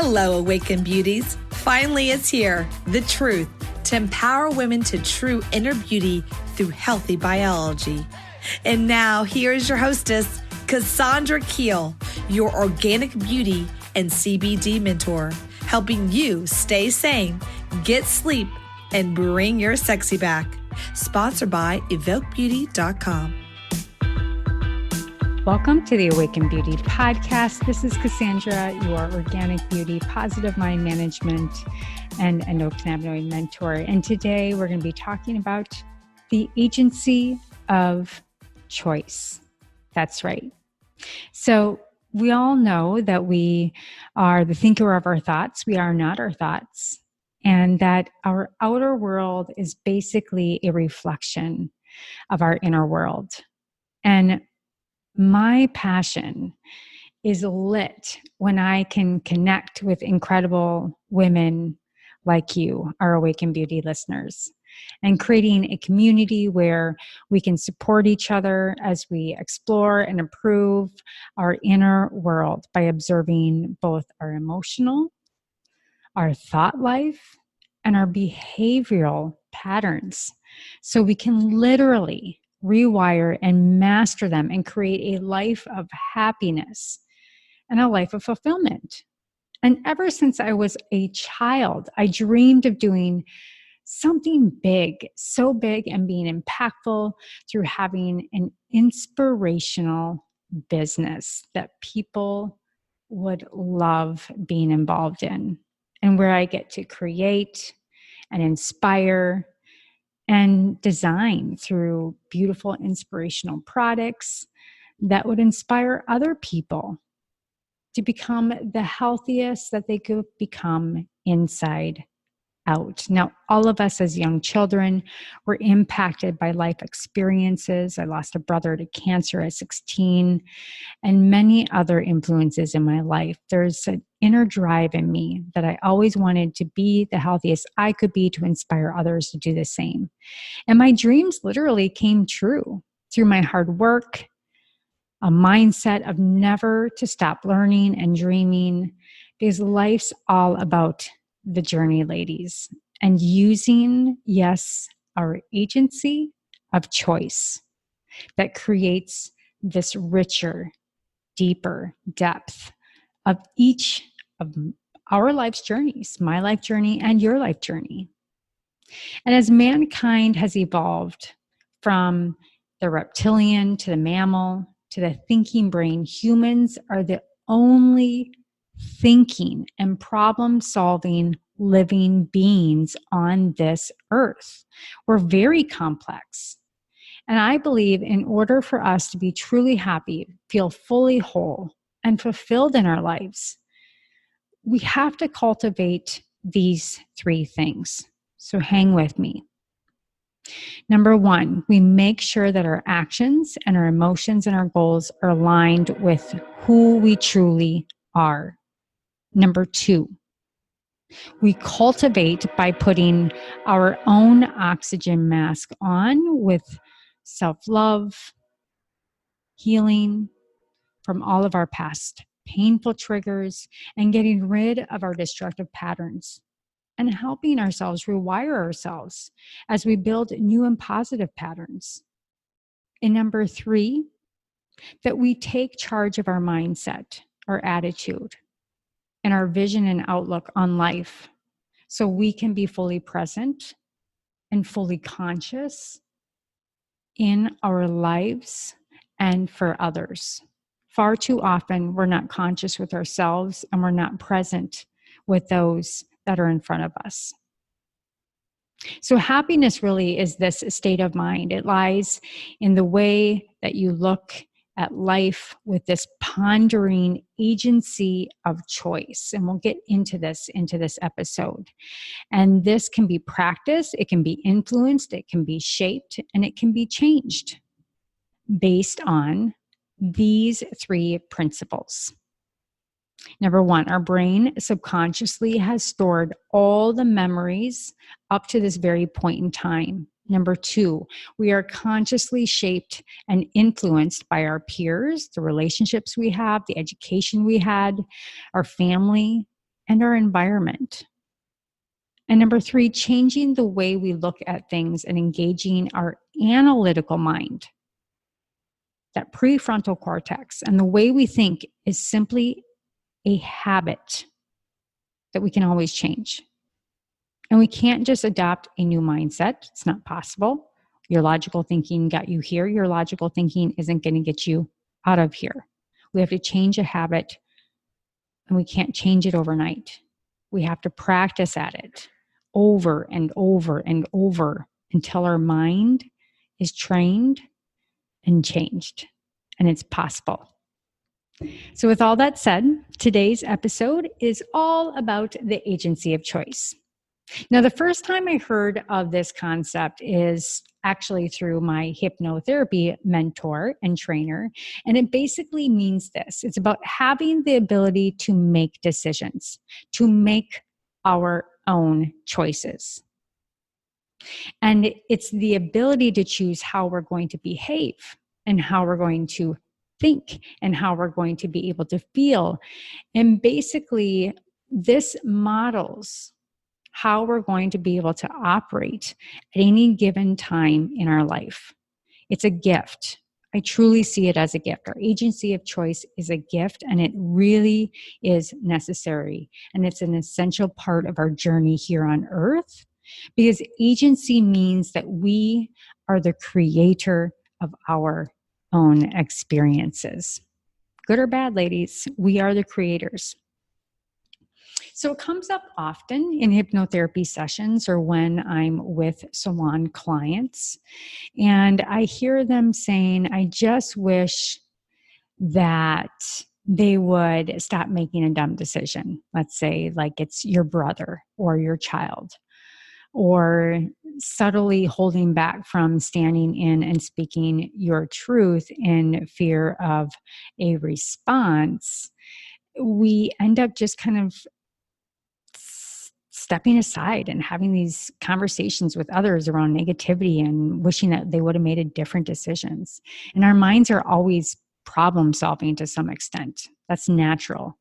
Hello, Awakened Beauties. Finally, it's here. The truth to empower women to true inner beauty through healthy biology. And now, here is your hostess, Kassandra Keel, your organic beauty and CBD mentor, helping you stay sane, get sleep, and bring your sexy back. Sponsored by evokebeauty.com. Welcome to the Awaken Beauty podcast. This is Kassandra, your organic beauty, positive mind management, and endocannabinoid mentor. And today we're going to be talking about the agency of choice. That's right. So we all know that we are the thinker of our thoughts. We are not our thoughts. And that our outer world is basically a reflection of our inner world. And my passion is lit when I can connect with incredible women like you, our Awaken Beauty listeners, and creating a community where we can support each other as we explore and improve our inner world by observing both our emotional, our thought life, and our behavioral patterns, so we can literally rewire and master them and create a life of happiness and a life of fulfillment. And ever since I was a child, I dreamed of doing something big, so big, and being impactful through having an inspirational business that people would love being involved in, and where I get to create and inspire and design through beautiful inspirational products that would inspire other people to become the healthiest that they could become inside out. Now, all of us as young children were impacted by life experiences. I lost a brother to cancer at 16 and many other influences in my life. There's an inner drive in me that I always wanted to be the healthiest I could be to inspire others to do the same. And my dreams literally came true through my hard work, a mindset of never to stop learning and dreaming, because life's all about the journey, ladies, and using, yes, our agency of choice that creates this richer, deeper depth of each of our life's journeys, my life journey and your life journey. And as mankind has evolved from the reptilian to the mammal to the thinking brain, humans are the only thinking and problem-solving living beings on this earth. We're very complex. And I believe in order for us to be truly happy, feel fully whole, and fulfilled in our lives, we have to cultivate these three things. So hang with me. Number one, we make sure that our actions and our emotions and our goals are aligned with who we truly are. Number two, we cultivate by putting our own oxygen mask on with self-love, healing from all of our past painful triggers, and getting rid of our destructive patterns, and helping ourselves rewire ourselves as we build new and positive patterns. And number three, that we take charge of our mindset, our attitude, and our vision and outlook on life, so we can be fully present and fully conscious in our lives and for others. Far too often, we're not conscious with ourselves and we're not present with those that are in front of us. So happiness really is this state of mind. It lies in the way that you look at life with this pondering agency of choice. And we'll get into this episode. And this can be practiced, it can be influenced, it can be shaped, and it can be changed based on these three principles. Number one, our brain subconsciously has stored all the memories up to this very point in time. Number two, we are consciously shaped and influenced by our peers, the relationships we have, the education we had, our family, and our environment. And number 3, changing the way we look at things and engaging our analytical mind. That prefrontal cortex and the way we think is simply a habit that we can always change. And we can't just adopt a new mindset. It's not possible. Your logical thinking got you here. Your logical thinking isn't going to get you out of here. We have to change a habit, and we can't change it overnight. We have to practice at it over and over and over until our mind is trained and changed, and it's possible. So with all that said, today's episode is all about the agency of choice. Now, the first time I heard of this concept is actually through my hypnotherapy mentor and trainer. And it basically means this. It's about having the ability to make decisions, to make our own choices. And it's the ability to choose how we're going to behave and how we're going to think and how we're going to be able to feel. And basically, this models how we're going to be able to operate at any given time in our life. It's a gift. I truly see it as a gift. Our agency of choice is a gift, and it really is necessary. And it's an essential part of our journey here on earth, because agency means that we are the creator of our own experiences. Good or bad, ladies, we are the creators. So it comes up often in hypnotherapy sessions or when I'm with salon clients, and I hear them saying, I just wish that they would stop making a dumb decision. Let's say like it's your brother or your child, or subtly holding back from standing in and speaking your truth in fear of a response. We end up just kind of stepping aside and having these conversations with others around negativity and wishing that they would have made a different decisions. And our minds are always problem solving to some extent. That's natural.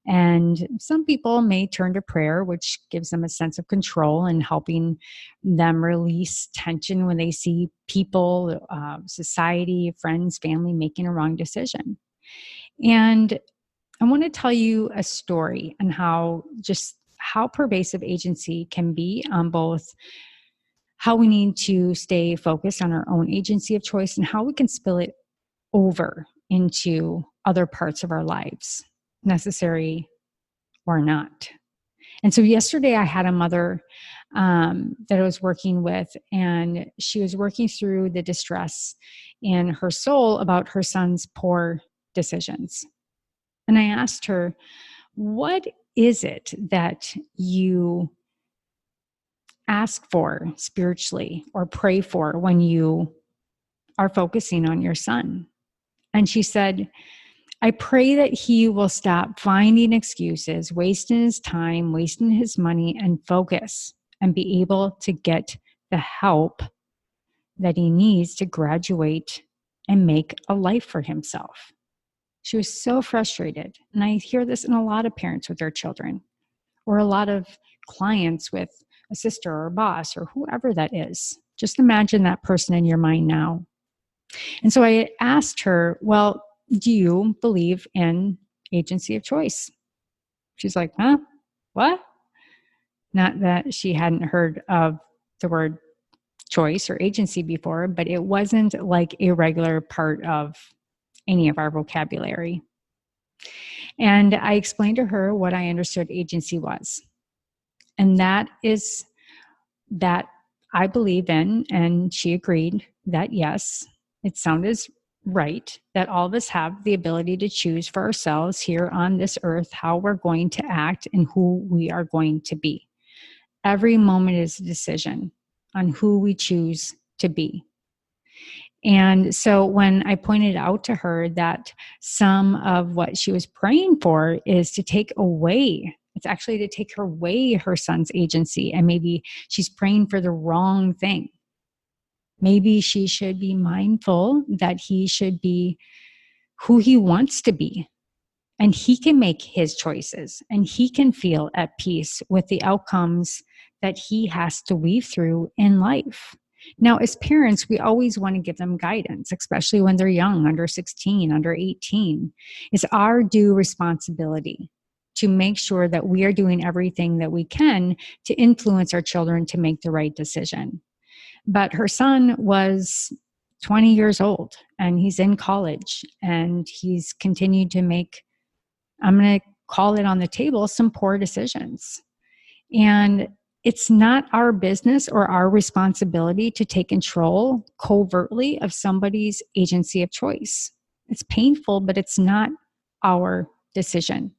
And some people may turn to prayer, which gives them a sense of control and helping them release tension when they see people, society, friends, family making a wrong decision. And I want to tell you a story on how pervasive agency can be on both how we need to stay focused on our own agency of choice and how we can spill it over into other parts of our lives, necessary or not. And so yesterday I had a mother that I was working with, and she was working through the distress in her soul about her son's poor decisions. And I asked her, what is it that you ask for spiritually or pray for when you are focusing on your son? And she said, I pray that he will stop finding excuses, wasting his time, wasting his money, and focus and be able to get the help that he needs to graduate and make a life for himself. She was so frustrated. And I hear this in a lot of parents with their children, or a lot of clients with a sister or a boss or whoever that is. Just imagine that person in your mind now. And so I asked her, well, do you believe in agency of choice? She's like, huh? What? Not that she hadn't heard of the word choice or agency before, but it wasn't like a regular part of any of our vocabulary. And I explained to her what I understood agency was. And that is that I believe in, and she agreed that yes, it sounded right, that all of us have the ability to choose for ourselves here on this earth how we're going to act and who we are going to be. Every moment is a decision on who we choose to be. And so when I pointed out to her that some of what she was praying for is to take away, it's actually to take away her son's agency, and maybe she's praying for the wrong thing. Maybe she should be mindful that he should be who he wants to be And he can make his choices and he can feel at peace with the outcomes that he has to weave through in life. Now, as parents, we always want to give them guidance, especially when they're young, under 16, under 18. It's our due responsibility to make sure that we are doing everything that we can to influence our children to make the right decision. But her son was 20 years old and he's in college and he's continued to make, I'm going to call it on the table, some poor decisions. And it's not our business or our responsibility to take control covertly of somebody's agency of choice. It's painful, but it's not our decision.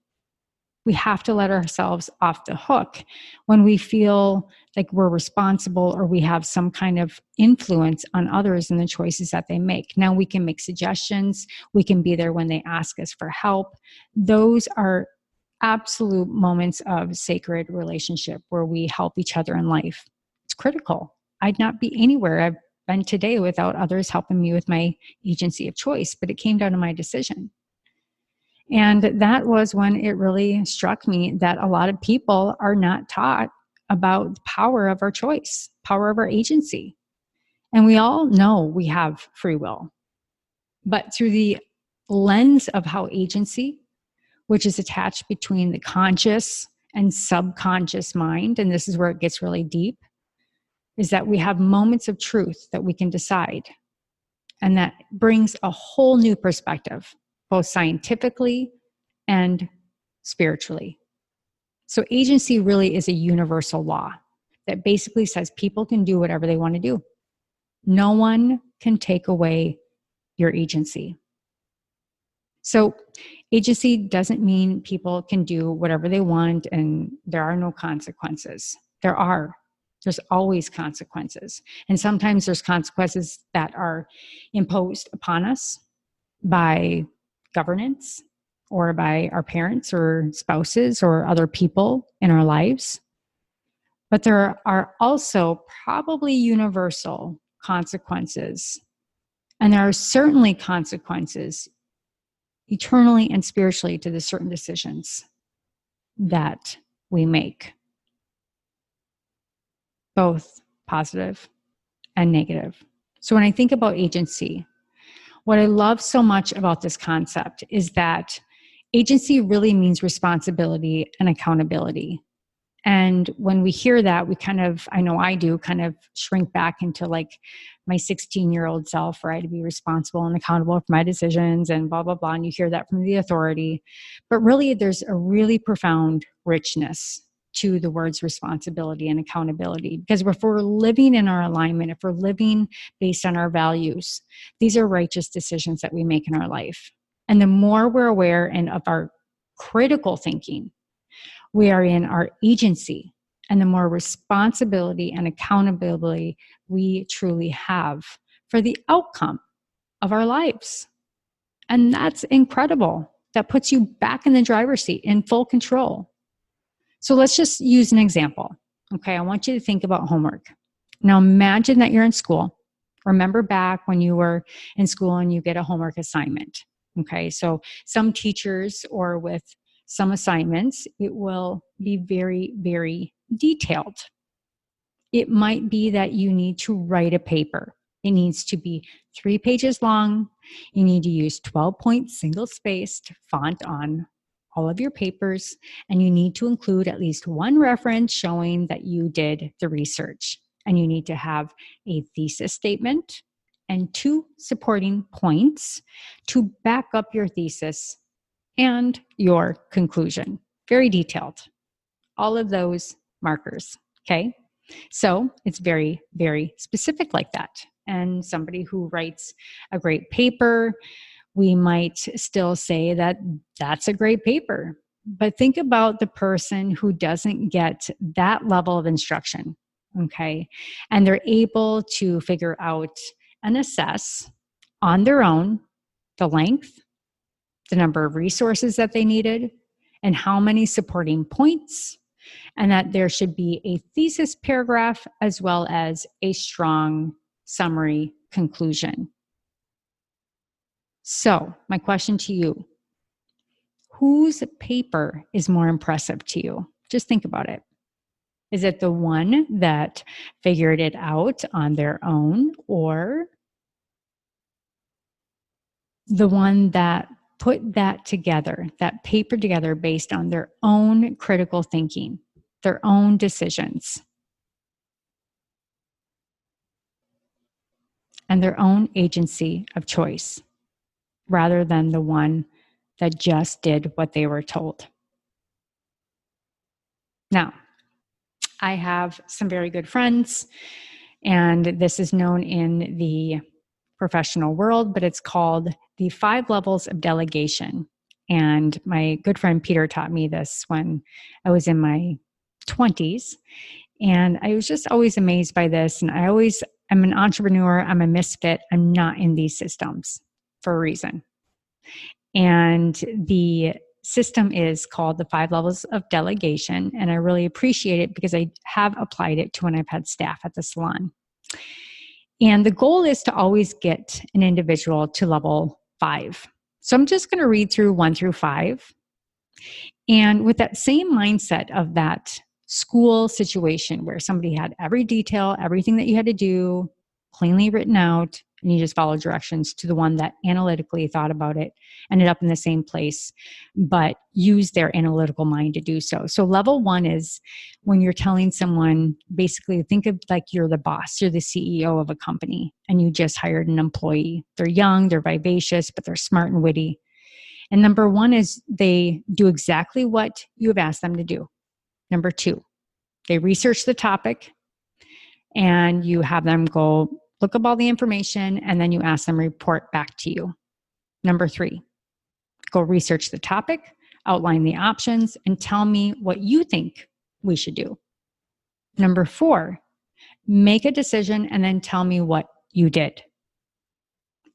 We have to let ourselves off the hook when we feel like we're responsible or we have some kind of influence on others and the choices that they make. Now we can make suggestions. We can be there when they ask us for help. Those are absolute moments of sacred relationship where we help each other in life. It's critical. I'd not be anywhere I've been today without others helping me with my agency of choice, but it came down to my decision. And that was when it really struck me that a lot of people are not taught about the power of our choice, power of our agency. And we all know we have free will. But through the lens of how agency, which is attached between the conscious and subconscious mind, and this is where it gets really deep, is that we have moments of truth that we can decide. And that brings a whole new perspective, both scientifically and spiritually. So agency really is a universal law that basically says people can do whatever they want to do. No one can take away your agency. So agency doesn't mean people can do whatever they want and there are no consequences. There's always consequences. And sometimes there's consequences that are imposed upon us by governance or by our parents or spouses or other people in our lives. But there are also probably universal consequences. And there are certainly consequences eternally and spiritually to the certain decisions that we make, both positive and negative. So when I think about agency, what I love so much about this concept is that agency really means responsibility and accountability. And when we hear that, we kind of, I know I do, kind of shrink back into like my 16-year-old self, where I had to be responsible and accountable for my decisions and blah, blah, blah. And you hear that from the authority. But really, there's a really profound richness to the words responsibility and accountability. Because if we're living in our alignment, if we're living based on our values, these are righteous decisions that we make in our life. And the more we're aware and of our critical thinking, we are in our agency, and the more responsibility and accountability we truly have for the outcome of our lives. And that's incredible. That puts you back in the driver's seat in full control. So let's just use an example. Okay, I want you to think about homework. Now imagine that you're in school. Remember back when you were in school and you get a homework assignment. Okay, so some teachers or with some assignments, it will be very, very detailed. It might be that you need to write a paper. It needs to be 3 pages long. You need to use 12-point single-spaced font on all of your papers, and you need to include at least one reference showing that you did the research. And you need to have a thesis statement and 2 supporting points to back up your thesis and your conclusion. Very detailed. All of those markers, okay? So it's very, very specific like that. And somebody who writes a great paper, we might still say that that's a great paper. But think about the person who doesn't get that level of instruction, okay? And they're able to figure out and assess on their own the length, the number of resources that they needed, and how many supporting points, and that there should be a thesis paragraph as well as a strong summary conclusion. So, my question to you, whose paper is more impressive to you? Just think about it. Is it the one that figured it out on their own, or the one that put that together, that paper together based on their own critical thinking, their own decisions, and their own agency of choice, rather than the one that just did what they were told? Now, I have some very good friends, and this is known in the professional world, but it's called the 5 levels of delegation. And my good friend Peter taught me this when I was in my 20s. And I was just always amazed by this. And I'm an entrepreneur, I'm a misfit, I'm not in these systems for a reason. And the system is called the 5 levels of delegation. And I really appreciate it because I have applied it to when I've had staff at the salon. And the goal is to always get an individual to level 5. So I'm just going to read through 1 through 5. And with that same mindset of that school situation where somebody had every detail, everything that you had to do cleanly written out, and you just followed directions, to the one that analytically thought about it, ended up in the same place, but used their analytical mind to do so. So level 1 is when you're telling someone, basically think of like you're the boss, you're the CEO of a company, and you just hired an employee. They're young, they're vivacious, but they're smart and witty. And number 1 is they do exactly what you have asked them to do. Number 2, they research the topic, and you have them go look up all the information, and then you ask them to report back to you. Number 3, go research the topic, outline the options, and tell me what you think we should do. Number 4, make a decision and then tell me what you did.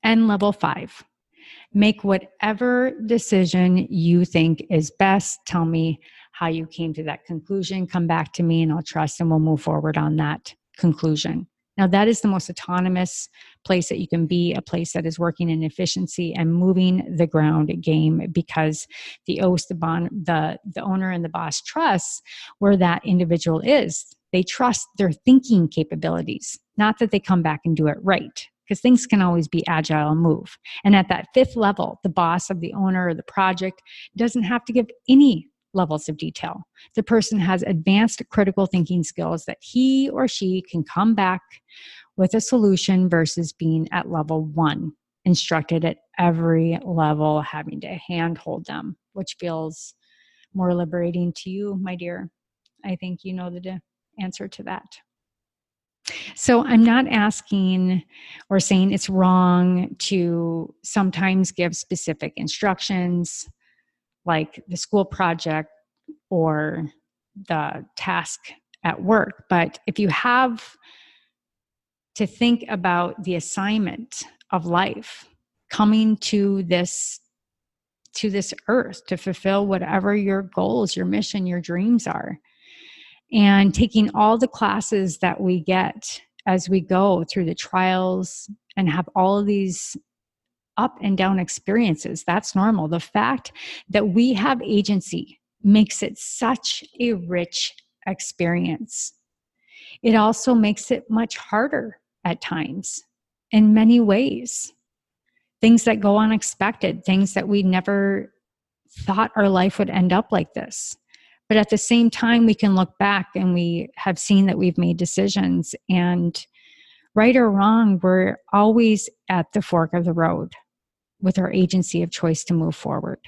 And level 5, make whatever decision you think is best. Tell me how you came to that conclusion. Come back to me and I'll trust, and we'll move forward on that conclusion. Now, that is the most autonomous place that you can be, a place that is working in efficiency and moving the ground game, because the owner and the boss trusts where that individual is. They trust their thinking capabilities, not that they come back and do it right, because things can always be agile and move. And at that 5th level, the boss of the owner or the project doesn't have to give any levels of detail. The person has advanced critical thinking skills that he or she can come back with a solution versus being at level 1, instructed at every level, having to handhold them, which feels more liberating to you, my dear. I think you know the answer to that. So I'm not asking or saying it's wrong to sometimes give specific instructions, like the school project or the task at work. But if you have to think about the assignment of life, coming to this earth to fulfill whatever your goals, your mission, your dreams are, and taking all the classes that we get as we go through the trials and have all of these up and down experiences, that's normal. The fact that we have agency makes it such a rich experience. It also makes it much harder at times in many ways. Things that go unexpected, things that we never thought our life would end up like this. But at the same time, we can look back and we have seen that we've made decisions, and right or wrong, we're always at the fork of the road with our agency of choice to move forward.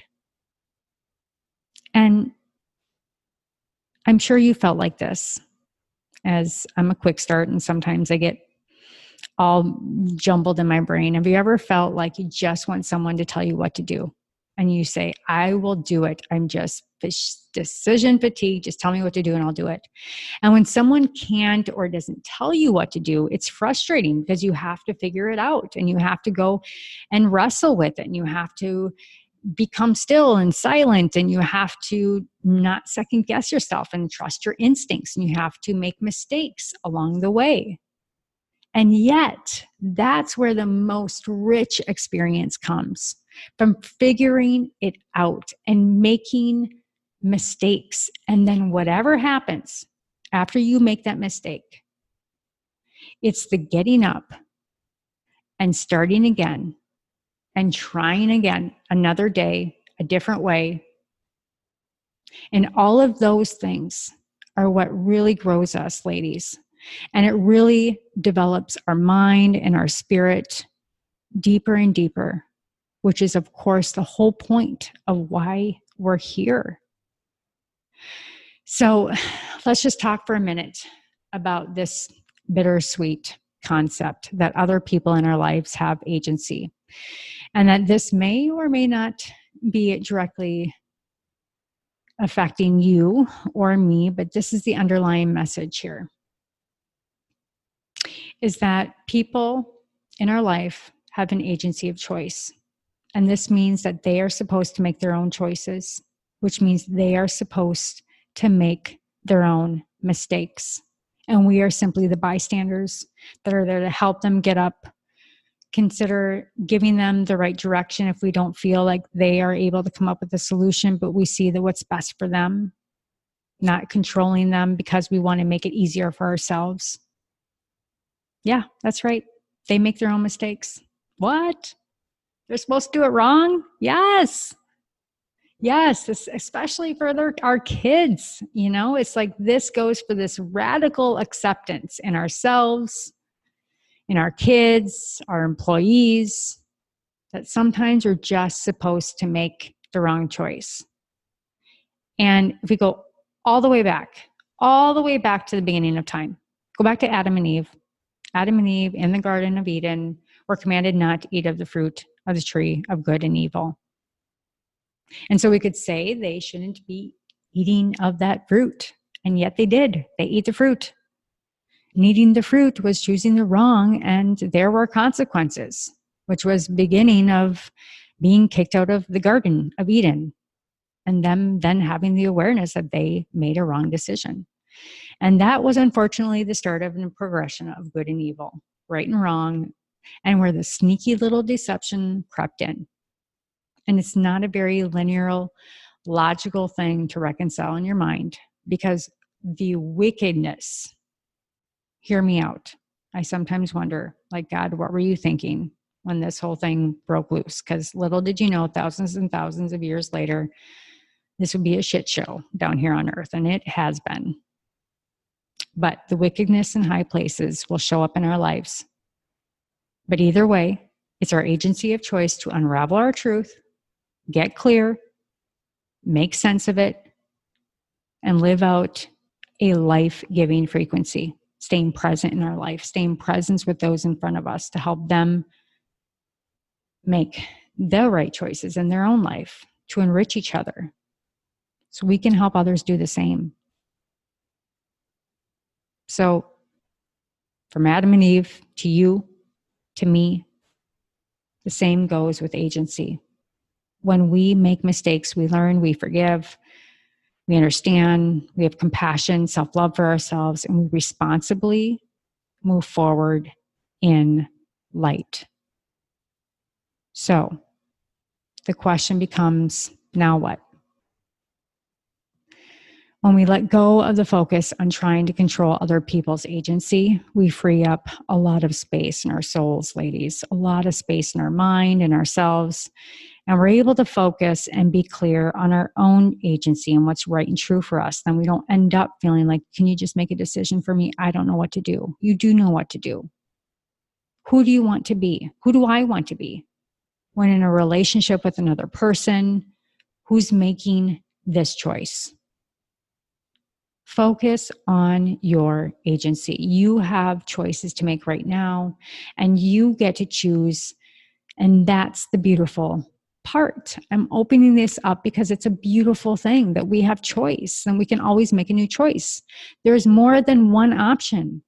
And I'm sure you felt like this, as I'm a quick start and sometimes I get all jumbled in my brain. Have you ever felt like you just want someone to tell you what to do? And you say, I will do it. I'm just decision fatigue. Just tell me what to do and I'll do it. And when someone can't or doesn't tell you what to do, it's frustrating because you have to figure it out and you have to go and wrestle with it. And you have to become still and silent, and you have to not second guess yourself and trust your instincts, and you have to make mistakes along the way. And yet, that's where the most rich experience comes. from figuring it out and making mistakes. And then whatever happens after you make that mistake, it's the getting up and starting again and trying again another day, a different way. And all of those things are what really grows us, ladies. And it really develops our mind and our spirit deeper and deeper, which is, of course, the whole point of why we're here. So let's just talk for a minute about this bittersweet concept that other people in our lives have agency, and that this may or may not be directly affecting you or me, but this is the underlying message here, is that people in our life have an agency of choice. And this means that they are supposed to make their own choices, which means they are supposed to make their own mistakes. And we are simply the bystanders that are there to help them get up, consider giving them the right direction if we don't feel like they are able to come up with a solution, but we see that what's best for them, not controlling them because we want to make it easier for ourselves. Yeah, that's right. They make their own mistakes. What? They're supposed to do it wrong? Yes. Yes, especially for our kids. You know, it's like this goes for this radical acceptance in ourselves, in our kids, our employees, that sometimes we're just supposed to make the wrong choice. And if we go all the way back to the beginning of time, go back to Adam and Eve. Adam and Eve in the Garden of Eden were commanded not to eat of the fruit of the tree of good and evil. And so we could say they shouldn't be eating of that fruit. And yet they did. They eat the fruit. And eating the fruit was choosing the wrong, and there were consequences, which was beginning of being kicked out of the Garden of Eden, and them then having the awareness that they made a wrong decision. And that was unfortunately the start of a progression of good and evil, right and wrong, and where the sneaky little deception crept in. And it's not a very linear, logical thing to reconcile in your mind, because the wickedness, hear me out. I sometimes wonder, like, God, what were you thinking when this whole thing broke loose? Because little did you know, thousands and thousands of years later, this would be a shit show down here on earth, and it has been. But the wickedness in high places will show up in our lives. But either way, it's our agency of choice to unravel our truth, get clear, make sense of it, and live out a life-giving frequency, staying present in our life, staying present with those in front of us to help them make the right choices in their own life, to enrich each other, so we can help others do the same. So from Adam and Eve to you, to me, the same goes with agency. When we make mistakes, we learn, we forgive, we understand, we have compassion, self-love for ourselves, and we responsibly move forward in light. So the question becomes, now what? When we let go of the focus on trying to control other people's agency, we free up a lot of space in our souls, ladies, a lot of space in our mind and ourselves. And we're able to focus and be clear on our own agency and what's right and true for us. Then we don't end up feeling like, can you just make a decision for me? I don't know what to do. You do know what to do. Who do you want to be? Who do I want to be? When in a relationship with another person, who's making this choice? Focus on your agency. You have choices to make right now, and you get to choose. And that's the beautiful part. I'm opening this up because it's a beautiful thing that we have choice, and we can always make a new choice. There's more than one option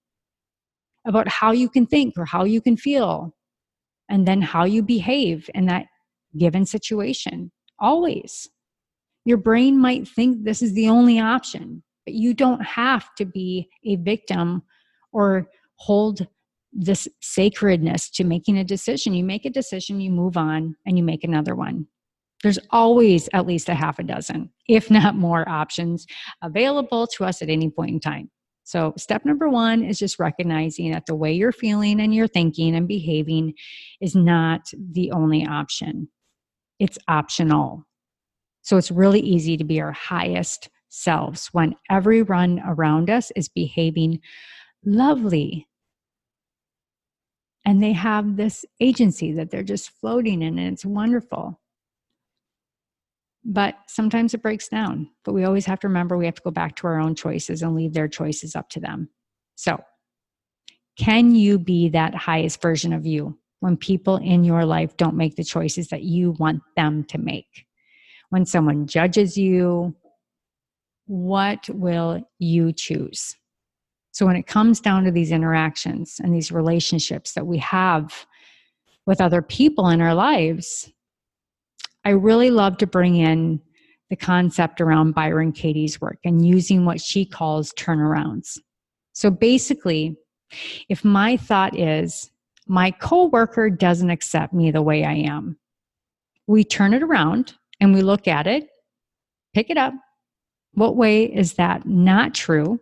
about how you can think or how you can feel, and then how you behave in that given situation. Always. Your brain might think this is the only option, but you don't have to be a victim or hold this sacredness to making a decision. You make a decision, you move on, and you make another one. There's always at least a half a dozen, if not more, options available to us at any point in time. So step number one is just recognizing that the way you're feeling and you're thinking and behaving is not the only option. It's optional. So it's really easy to be our highest selves when everyone around us is behaving lovely. And they have this agency that they're just floating in, and it's wonderful. But sometimes it breaks down. But we always have to remember we have to go back to our own choices and leave their choices up to them. So, can you be that highest version of you when people in your life don't make the choices that you want them to make? When someone judges you, what will you choose? So when it comes down to these interactions and these relationships that we have with other people in our lives, I really love to bring in the concept around Byron Katie's work and using what she calls turnarounds. So basically, if my thought is, my coworker doesn't accept me the way I am, we turn it around and we look at it, pick it up. What way is that not true?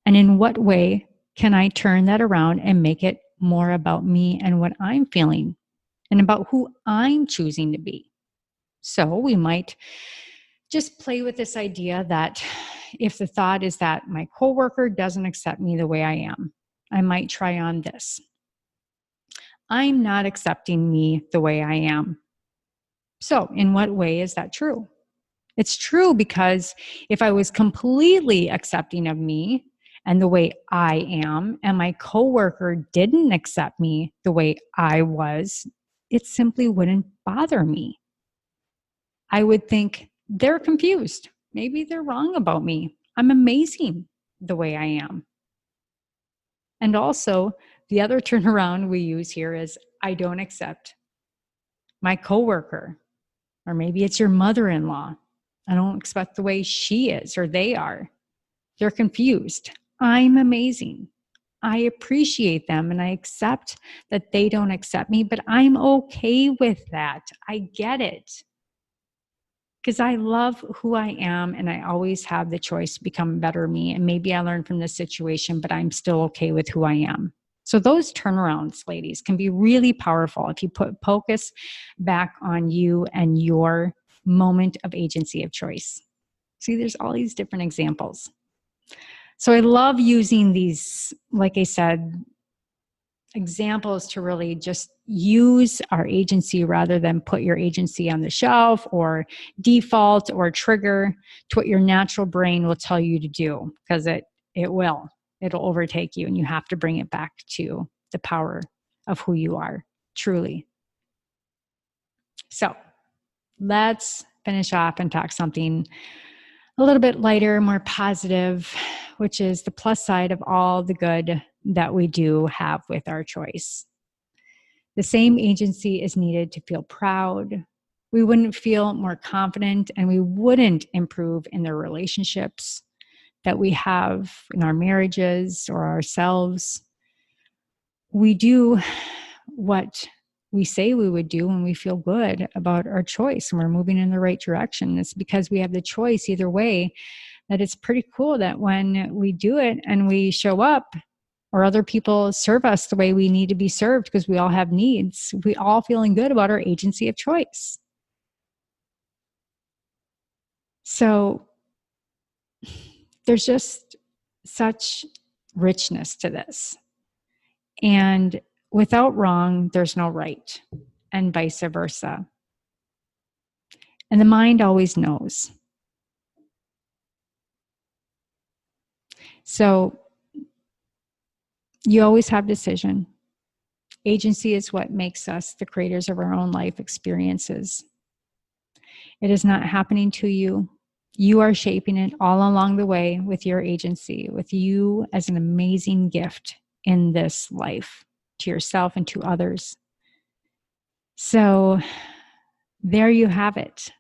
And in what way can I turn that around and make it more about me and what I'm feeling and about who I'm choosing to be? So we might just play with this idea that if the thought is that my coworker doesn't accept me the way I am, I might try on this. I'm not accepting me the way I am. So in what way is that true? It's true because if I was completely accepting of me and the way I am, and my coworker didn't accept me the way I was, it simply wouldn't bother me. I would think they're confused. Maybe they're wrong about me. I'm amazing the way I am. And also, the other turnaround we use here is I don't accept my coworker, or maybe it's your mother-in-law. I don't expect the way she is or they are. They're confused. I'm amazing. I appreciate them and I accept that they don't accept me, but I'm okay with that. I get it. Because I love who I am and I always have the choice to become a better me. And maybe I learned from this situation, but I'm still okay with who I am. So those turnarounds, ladies, can be really powerful if you put focus back on you and your moment of agency of choice. See, there's all these different examples. So I love using these, like I said, examples to really just use our agency rather than put your agency on the shelf or default or trigger to what your natural brain will tell you to do, because it will. It'll overtake you and you have to bring it back to the power of who you are, truly. So let's finish off and talk something a little bit lighter, more positive, which is the plus side of all the good that we do have with our choice. The same agency is needed to feel proud. We wouldn't feel more confident and we wouldn't improve in the relationships that we have in our marriages or ourselves. We do what we say we would do when we feel good about our choice and we're moving in the right direction. It's because we have the choice either way that it's pretty cool that when we do it and we show up or other people serve us the way we need to be served because we all have needs, we all feeling good about our agency of choice. So there's just such richness to this. And without wrong, there's no right, and vice versa. And the mind always knows. So you always have decision. Agency is what makes us the creators of our own life experiences. It is not happening to you. You are shaping it all along the way with your agency, with you as an amazing gift in this life to yourself and to others. So there you have it.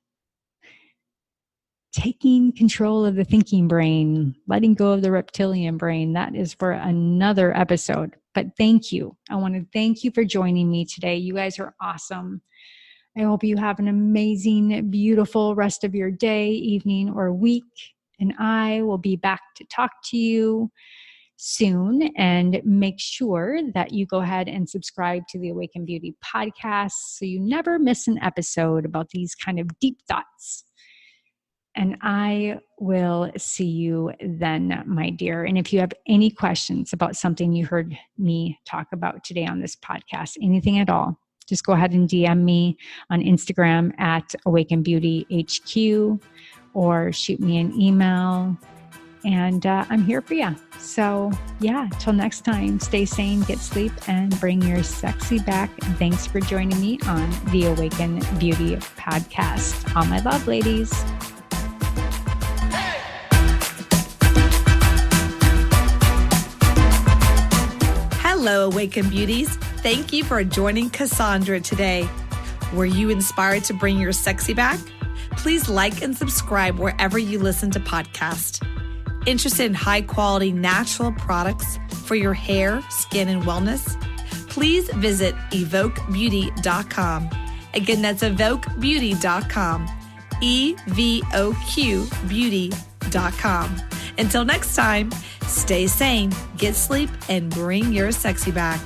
Taking control of the thinking brain, letting go of the reptilian brain, that is for another episode. But thank you. I want to thank you for joining me today. You guys are awesome. I hope you have an amazing, beautiful rest of your day, evening, or week. And I will be back to talk to you soon. And make sure that you go ahead and subscribe to the Awaken Beauty podcast so you never miss an episode about these kind of deep thoughts. And I will see you then, my dear. And if you have any questions about something you heard me talk about today on this podcast, anything at all, just go ahead and DM me on Instagram at Awaken Beauty HQ, or shoot me an email. And I'm here for you. So yeah, till next time, stay sane, get sleep, and bring your sexy back. And thanks for joining me on the Awaken Beauty podcast. All my love, ladies. Hello, Awaken Beauties. Thank you for joining Kassandra today. Were you inspired to bring your sexy back? Please like and subscribe wherever you listen to podcasts. Interested in high-quality natural products for your hair, skin, and wellness? Please visit evoquebeauty.com. Again, that's evoquebeauty.com. EVOQ beauty.com. Until next time, stay sane, get sleep, and bring your sexy back.